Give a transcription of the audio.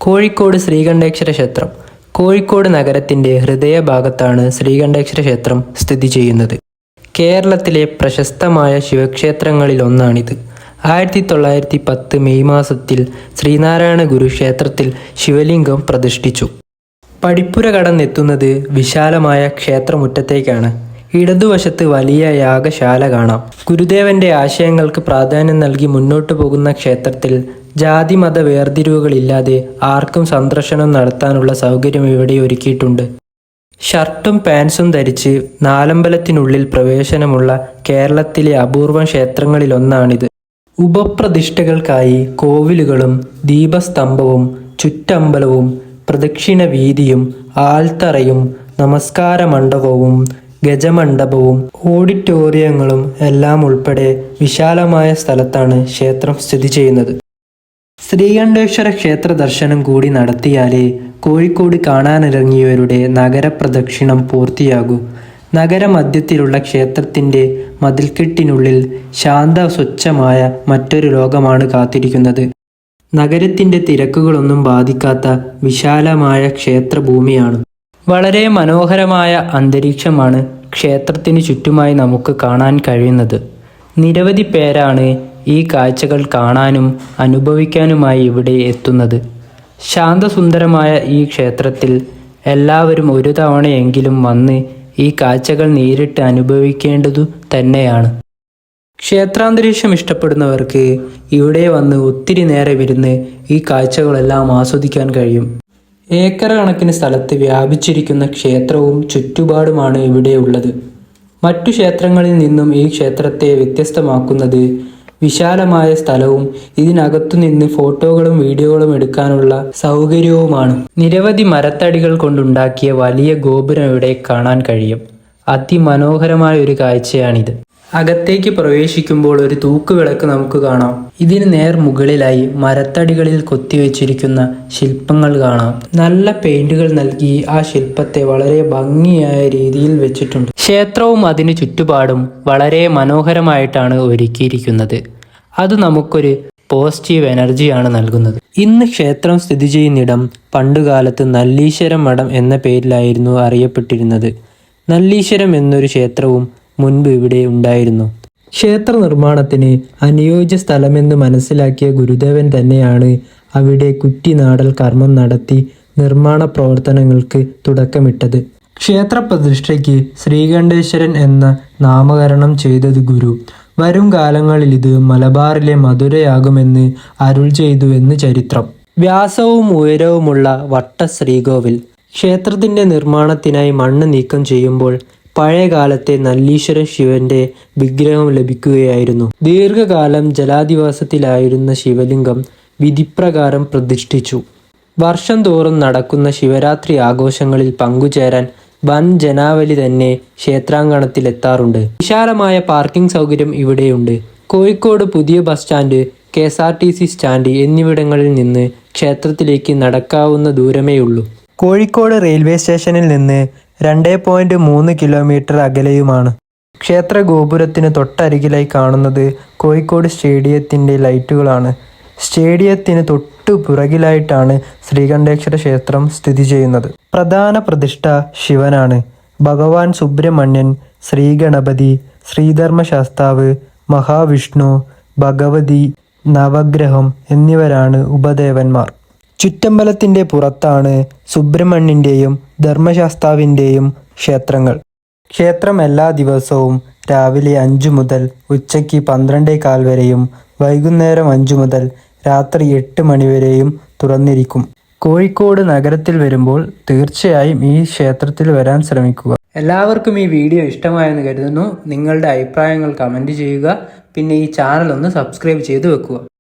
കോഴിക്കോട് ശ്രീകണ്ഠേശ്വര ക്ഷേത്രം. കോഴിക്കോട് നഗരത്തിൻ്റെ ഹൃദയഭാഗത്താണ് ശ്രീകണ്ഠേശ്വര ക്ഷേത്രം സ്ഥിതി ചെയ്യുന്നത്. കേരളത്തിലെ പ്രശസ്തമായ ശിവക്ഷേത്രങ്ങളിലൊന്നാണിത്. 1910 മെയ് മാസത്തിൽ ശ്രീനാരായണ ഗുരു ക്ഷേത്രത്തിൽ ശിവലിംഗം പ്രതിഷ്ഠിച്ചു. പടിപ്പുര കടന്നെത്തുന്നത് വിശാലമായ ക്ഷേത്രമുറ്റത്തേക്കാണ്. ഇടതുവശത്ത് വലിയ യാഗശാല കാണാം. ഗുരുദേവന്റെ ആശയങ്ങൾക്ക് പ്രാധാന്യം നൽകി മുന്നോട്ടു പോകുന്ന ക്ഷേത്രത്തിൽ ജാതിമത വേർതിരിവുകളില്ലാതെ ആർക്കും സന്ദർശനം നടത്താനുള്ള സൗകര്യം ഇവിടെ ഒരുക്കിയിട്ടുണ്ട്. ഷർട്ടും പാൻസും ധരിച്ച് നാലമ്പലത്തിനുള്ളിൽ പ്രവേശനമുള്ള കേരളത്തിലെ അപൂർവം ക്ഷേത്രങ്ങളിലൊന്നാണിത്. ഉപപ്രതിഷ്ഠകൾക്കായി കോവിലുകളും ദീപസ്തംഭവും ചുറ്റമ്പലവും പ്രദക്ഷിണ വീതിയും ആൽത്തറയും നമസ്കാര മണ്ഡപവും ഗജമണ്ഡപവും ഓഡിറ്റോറിയങ്ങളും എല്ലാം ഉൾപ്പെടെ വിശാലമായ സ്ഥലത്താണ് ക്ഷേത്രം സ്ഥിതി ചെയ്യുന്നത്. ശ്രീകണ്ഠേശ്വര ക്ഷേത്ര ദർശനം കൂടി നടത്തിയാലേ കോഴിക്കോട് കാണാനിറങ്ങിയവരുടെ നഗരപ്രദക്ഷിണം പൂർത്തിയാകൂ. നഗരമധ്യത്തിലുള്ള ക്ഷേത്രത്തിൻ്റെ മതിൽക്കെട്ടിനുള്ളിൽ ശാന്ത സ്വച്ഛമായ മറ്റൊരു ലോകമാണ് കാത്തിരിക്കുന്നത്. നഗരത്തിൻ്റെ തിരക്കുകളൊന്നും ബാധിക്കാത്ത വിശാലമായ ക്ഷേത്രഭൂമിയാണ്. വളരെ മനോഹരമായ അന്തരീക്ഷമാണ് ക്ഷേത്രത്തിന് ചുറ്റുമായി നമുക്ക് കാണാൻ കഴിയുന്നത്. നിരവധി പേരാണ് ഈ കാഴ്ചകൾ കാണാനും അനുഭവിക്കാനുമായി ഇവിടെ എത്തുന്നത്. ശാന്തസുന്ദരമായ ഈ ക്ഷേത്രത്തിൽ എല്ലാവരും ഒരു തവണയെങ്കിലും വന്ന് ഈ കാഴ്ചകൾ നേരിട്ട് അനുഭവിക്കേണ്ടതു തന്നെയാണ്. ക്ഷേത്രാന്തരീക്ഷം ഇഷ്ടപ്പെടുന്നവർക്ക് ഇവിടെ വന്ന് ഒത്തിരി നേരം ഇരുന്ന് ഈ കാഴ്ചകളെല്ലാം ആസ്വദിക്കാൻ കഴിയും. ഏക്കർ കണക്കിന് സ്ഥലത്ത് വ്യാപിച്ചിരിക്കുന്ന ക്ഷേത്രവും ചുറ്റുപാടുമാണ് ഇവിടെയുള്ളത്. മറ്റു ക്ഷേത്രങ്ങളിൽ നിന്നും ഈ ക്ഷേത്രത്തെ വ്യത്യസ്തമാക്കുന്നത് വിശാലമായ സ്ഥലവും ഇതിനകത്തുനിന്ന് ഫോട്ടോകളും വീഡിയോകളും എടുക്കാനുള്ള സൗകര്യവുമാണ്. നിരവധി മരത്തടികൾ കൊണ്ടുണ്ടാക്കിയ വലിയ ഗോപുരം ഇവിടെ കാണാൻ കഴിയും. അതിമനോഹരമായ ഒരു കാഴ്ചയാണിത്. അകത്തേക്ക് പ്രവേശിക്കുമ്പോൾ ഒരു തൂക്കുവിളക്ക് നമുക്ക് കാണാം. ഇതിന് നേർ മുകളിലായി മരത്തടികളിൽ കൊത്തിവെച്ചിരിക്കുന്ന ശില്പങ്ങൾ കാണാം. നല്ല പെയിന്റുകൾ നൽകി ആ ശില്പത്തെ വളരെ ഭംഗിയായ രീതിയിൽ വെച്ചിട്ടുണ്ട്. ക്ഷേത്രവും അതിന് ചുറ്റുപാടും വളരെ മനോഹരമായിട്ടാണ് ഒരുക്കിയിരിക്കുന്നത്. അത് നമുക്കൊരു പോസിറ്റീവ് എനർജിയാണ് നൽകുന്നത്. ഇന്ന് ക്ഷേത്രം സ്ഥിതി ചെയ്യുന്നിടം പണ്ടുകാലത്ത് നല്ലീശ്വരം മഠം എന്ന പേരിലായിരുന്നു അറിയപ്പെട്ടിരുന്നത്. നല്ലീശ്വരം എന്നൊരു ക്ഷേത്രവും മുൻപ് ഇവിടെ ഉണ്ടായിരുന്നു. ക്ഷേത്ര നിർമ്മാണത്തിന് അനുയോജ്യ സ്ഥലമെന്ന് മനസ്സിലാക്കിയ ഗുരുദേവൻ തന്നെയാണ് അവിടെ കുറ്റിനാടൽ കർമ്മം നടത്തി നിർമ്മാണ പ്രവർത്തനങ്ങൾക്ക് തുടക്കമിട്ടത്. ക്ഷേത്രപ്രതിഷ്ഠയ്ക്ക് ശ്രീകണ്ഠേശ്വരൻ എന്ന നാമകരണം ചെയ്തത് ഗുരു. വരും കാലങ്ങളിൽ ഇത് മലബാറിലെ മധുരയാകുമെന്ന് അരുൾ ചെയ്തുവെന്ന് ചരിത്രം. വ്യാസവും ഉയരവുമുള്ള വട്ട ശ്രീകോവിൽ. ക്ഷേത്രത്തിന്റെ നിർമ്മാണത്തിനായി മണ്ണ് നീക്കം ചെയ്യുമ്പോൾ പഴയകാലത്തെ നല്ലീശ്വര ശിവന്റെ വിഗ്രഹം ലഭിക്കുകയായിരുന്നു. ദീർഘകാലം ജലാധിവാസത്തിലായിരുന്ന ശിവലിംഗം വിധിപ്രകാരം പ്രതിഷ്ഠിച്ചു. വർഷം തോറും നടക്കുന്ന ശിവരാത്രി ആഘോഷങ്ങളിൽ പങ്കുചേരാൻ വൻ ജനാവലി തന്നെ ക്ഷേത്രാങ്കണത്തിലെത്താറുണ്ട്. വിശാലമായ പാർക്കിംഗ് സൗകര്യം ഇവിടെയുണ്ട്. കോഴിക്കോട് പുതിയ ബസ് സ്റ്റാൻഡ്, KSRTC സ്റ്റാൻഡ് എന്നിവിടങ്ങളിൽ നിന്ന് ക്ഷേത്രത്തിലേക്ക് നടക്കാവുന്ന ദൂരമേയുള്ളൂ. കോഴിക്കോട് റെയിൽവേ സ്റ്റേഷനിൽ നിന്ന് 2.3 കിലോമീറ്റർ അകലെയുമാണ്. ക്ഷേത്ര ഗോപുരത്തിന് തൊട്ടരികിലായി കാണുന്നത് കോഴിക്കോട് സ്റ്റേഡിയത്തിൻ്റെ ലൈറ്റുകളാണ്. സ്റ്റേഡിയത്തിന് തൊട്ടു പുറകിലായിട്ടാണ് ശ്രീകണ്ഠേശ്വര ക്ഷേത്രം സ്ഥിതി ചെയ്യുന്നത്. പ്രധാന പ്രതിഷ്ഠ ശിവനാണ്. ഭഗവാൻ സുബ്രഹ്മണ്യൻ, ശ്രീഗണപതി, ശ്രീധർമ്മശാസ്താവ്, മഹാവിഷ്ണു, ഭഗവതി, നവഗ്രഹം എന്നിവരാണ് ഉപദേവന്മാർ. ചുറ്റമ്പലത്തിൻ്റെ പുറത്താണ് സുബ്രഹ്മണ്യൻ്റെയും ധർമ്മശാസ്താവിൻ്റെയും ക്ഷേത്രങ്ങൾ. ക്ഷേത്രം എല്ലാ ദിവസവും രാവിലെ 5 മുതൽ ഉച്ചയ്ക്ക് 12:15 വരെയും വൈകുന്നേരം 5 മുതൽ രാത്രി 8 മണി വരെയും തുറന്നിരിക്കും. കോഴിക്കോട് നഗരത്തിൽ വരുമ്പോൾ തീർച്ചയായും ഈ ക്ഷേത്രത്തിൽ വരാൻ ശ്രമിക്കുക. എല്ലാവർക്കും ഈ വീഡിയോ ഇഷ്ടമായെന്ന് കരുതുന്നു. നിങ്ങളുടെ അഭിപ്രായങ്ങൾ കമൻറ്റ് ചെയ്യുക. പിന്നെ ഈ ചാനൽ ഒന്ന് സബ്സ്ക്രൈബ് ചെയ്ത് വെക്കുക.